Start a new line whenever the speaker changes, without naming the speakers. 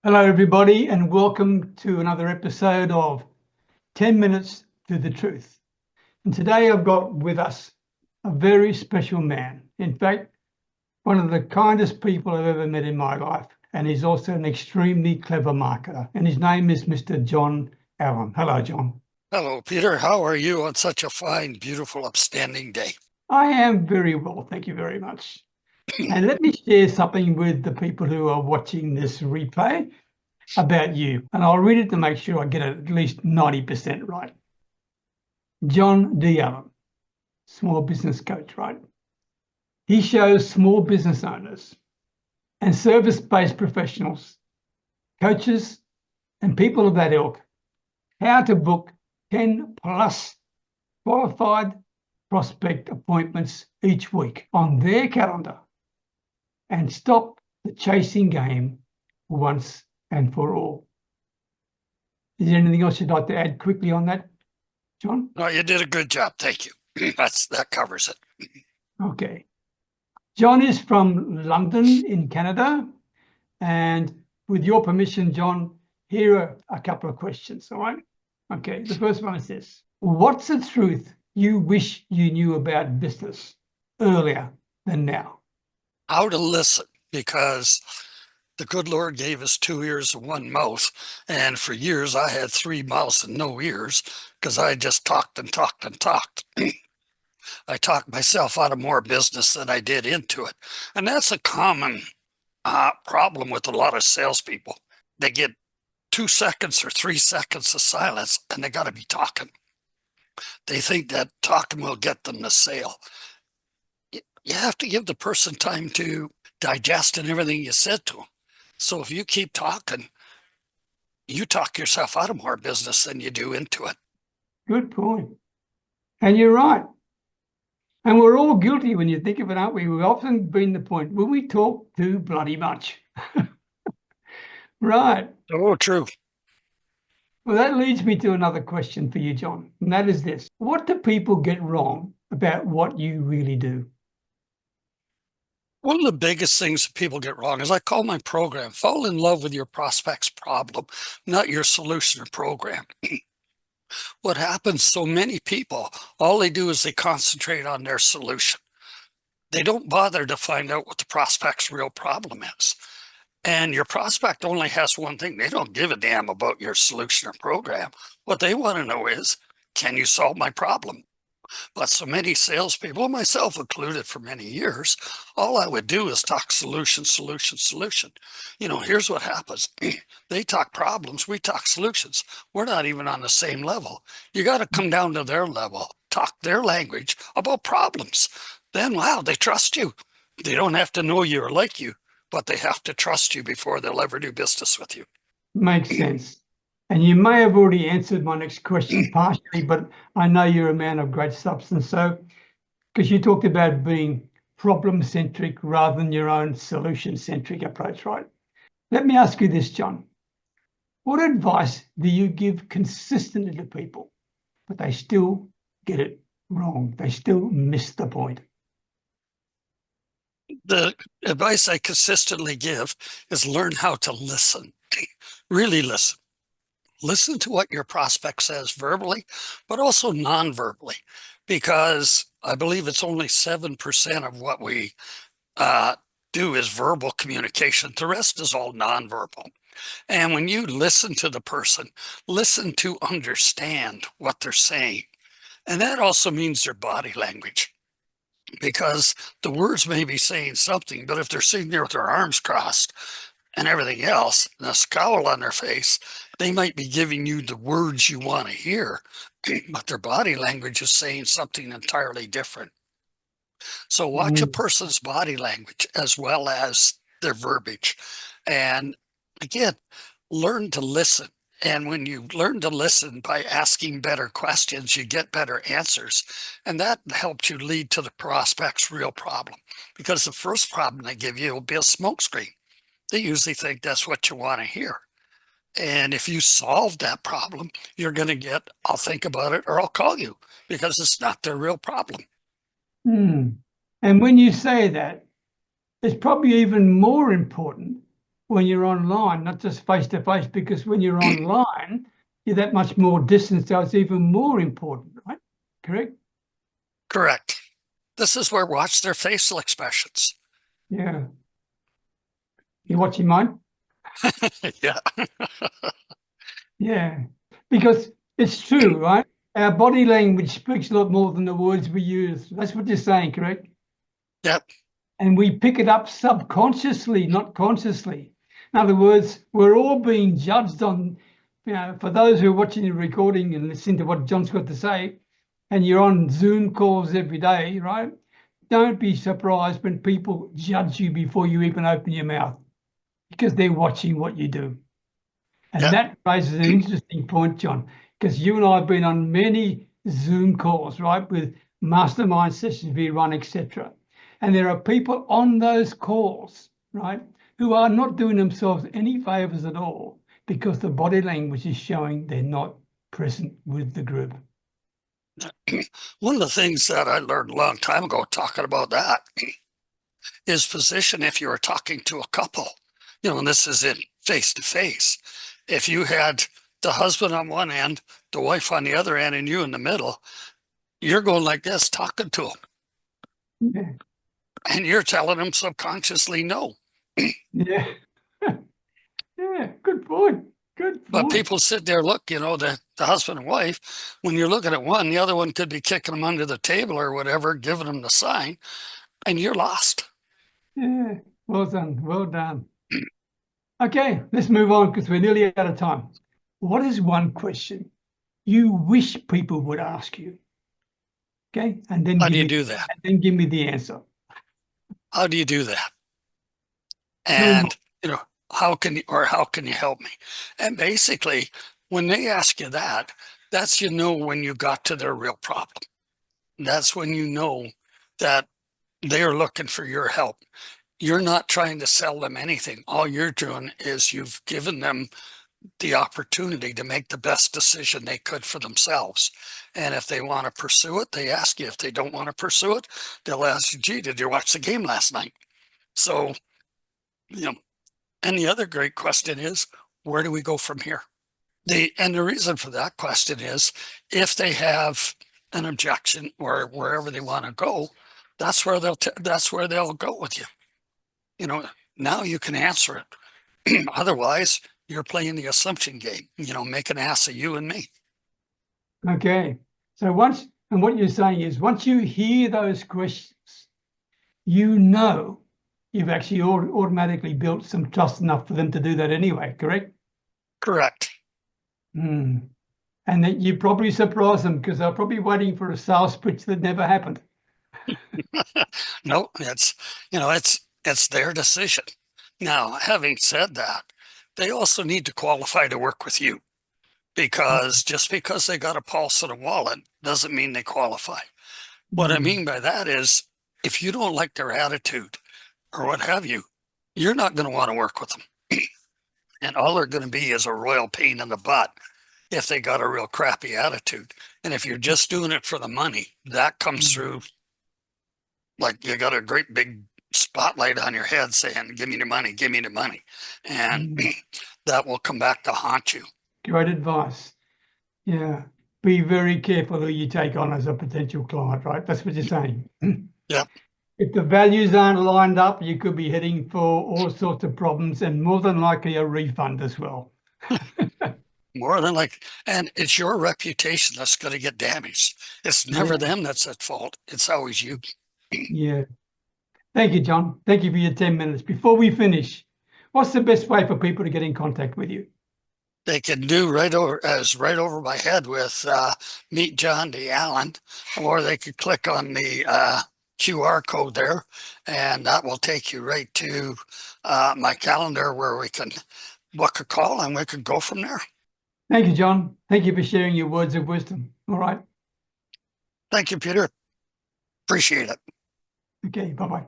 Hello, everybody, and welcome to another episode of 10 Minutes to the Truth. And today I've got with us a very special man. In fact, one of the kindest people I've ever met in my life. And he's also an extremely clever marketer. And his name is Mr. John Allen. Hello, John.
Hello, Peter. How are you on such a fine, beautiful, upstanding day?
I am very well, thank you very much. And let me share something with the people who are watching this replay about you. And I'll read it to make sure I get it at least 90% right. John D. Allen, small business coach, right? He shows small business owners and service-based professionals, coaches, and people of that ilk how to book 10 plus qualified prospect appointments each week on their calendar and stop the chasing game once and for all. Is there anything else you'd like to add quickly on that, John?
No, you did a good job. Thank you. That covers it.
Okay. John is from London in Canada. And with your permission, John, here are a couple of questions, all right? Okay, the first one is this. What's the truth you wish you knew about business earlier than now?
How to listen, because the good Lord gave us 2 ears and 1 mouth. And for years, I had 3 mouths and no ears because I just talked and talked and talked. I talked myself out of more business than I did into it. And that's a common problem with a lot of salespeople. They get 2 seconds or 3 seconds of silence and they got to be talking. They think that talking will get them the sale. You have to give the person time to digest and everything you said to them. So if you keep talking, you talk yourself out of more business than you do into it.
Good point. And you're right. And we're all guilty when you think of it, aren't we? We've often been the point when we talk too bloody much. Right.
Oh, true.
Well, that leads me to another question for you, John. And that is this. What do people get wrong about what you really do?
One of the biggest things that people get wrong is I call my program, fall in love with your prospect's problem, not your solution or program. What happens, so many people, all they do is they concentrate on their solution. They don't bother to find out what the prospect's real problem is. And your prospect only has one thing. They don't give a damn about your solution or program. What they want to know is, can you solve my problem? But so many salespeople, myself included for many years, all I would do is talk solution, solution, solution. Here's what happens. They talk problems, we talk solutions. We're not even on the same level. You got to come down to their level, talk their language about problems. Then, wow, they trust you. They don't have to know you or like you, but they have to trust you before they'll ever do business with you.
Makes sense. And you may have already answered my next question partially, but I know you're a man of great substance. So, because you talked about being problem-centric rather than your own solution-centric approach, right? Let me ask you this, John. What advice do you give consistently to people, but they still get it wrong? They still miss the point.
The advice I consistently give is learn how to listen. Really listen. Listen to what your prospect says verbally, but also non-verbally, because I believe it's only 7% of what we do is verbal communication. The rest is all non-verbal. And when you listen to the person, listen to understand what they're saying. And that also means their body language, because the words may be saying something, but if they're sitting there with their arms crossed and everything else, and a scowl on their face, they might be giving you the words you want to hear, but their body language is saying something entirely different. So watch a person's body language as well as their verbiage. And again, learn to listen. And when you learn to listen by asking better questions, you get better answers. And that helps you lead to the prospect's real problem. Because the first problem they give you will be a smokescreen. They usually think that's what you want to hear. And if you solve that problem, you're going to get, I'll think about it or I'll call you, because it's not their real problem.
And when you say that, it's probably even more important when you're online, not just face to face, because when you're online, you're that much more distant, so it's even more important, right? Correct?
Correct. This is where watch their facial expressions.
Yeah. You watching mine?
Yeah.
Yeah. Because it's true, right? Our body language speaks a lot more than the words we use. That's what you're saying, correct?
Yep.
And we pick it up subconsciously, not consciously. In other words, we're all being judged on, for those who are watching the recording and listening to what John's got to say, and you're on Zoom calls every day, right? Don't be surprised when people judge you before you even open your mouth, because they're watching what you do. And
Yep.
that raises an interesting point, John, because you and I have been on many Zoom calls, right, with mastermind sessions we run, etc. And there are people on those calls, right, who are not doing themselves any favors at all because the body language is showing they're not present with the group.
One of the things that I learned a long time ago talking about that is position if you were talking to a couple, and this is in face to face. If you had the husband on one end, the wife on the other end, and you in the middle, you're going like this, talking to them.
Yeah.
And you're telling them subconsciously no.
Yeah. Yeah, good point. Good
But
point.
people sit there, look, the husband and wife, when you're looking at one, the other one could be kicking them under the table or whatever, giving them the sign, and you're lost.
Yeah, well done. Well done. Okay, let's move on because we're nearly out of time. What is one question you wish people would ask you? Okay, and then
How
give
do you
me
do that?
the answer.
How do you do that?
Tell me more.
And, how can you help me? And basically, when they ask you that, that's, when you got to their real problem. That's when you know that they're looking for your help. You're not trying to sell them anything. All you're doing is you've given them the opportunity to make the best decision they could for themselves. And if they want to pursue it, they ask you. If they don't want to pursue it, they'll ask you, gee, did you watch the game last night? So, and the other great question is, where do we go from here? And the reason for that question is, if they have an objection or wherever they want to go, that's where they'll go with you. Now you can answer it. Otherwise, you're playing the assumption game, make an ass of you and me.
Okay, so what you're saying is once you hear those questions, you've actually automatically built some trust enough for them to do that anyway, correct?
Correct.
And that you probably surprise them because they're probably waiting for a sales pitch that never happened.
No, it's their decision. Now, having said that, they also need to qualify to work with you, because just because they got a pulse and a wallet doesn't mean they qualify. What I mean by that is, if you don't like their attitude or what have you, you're not going to want to work with them. And all they're going to be is a royal pain in the butt if they got a real crappy attitude. And if you're just doing it for the money, that comes through like you got a great big spotlight on your head saying, give me the money, give me the money. And that will come back to haunt you.
Great advice. Yeah. Be very careful who you take on as a potential client, right? That's what you're saying.
Yep.
If the values aren't lined up, you could be heading for all sorts of problems and more than likely a refund as well.
More than like, and it's your reputation that's going to get damaged. It's never them that's at fault. It's always you.
Yeah. Thank you, John. Thank you for your 10 minutes. Before we finish, what's the best way for people to get in contact with you?
They can do right over my head with Meet John D. Allen, or they could click on the QR code there, and that will take you right to my calendar where we can book a call and we can go from there.
Thank you, John. Thank you for sharing your words of wisdom. All right.
Thank you, Peter. Appreciate it.
Okay, bye-bye.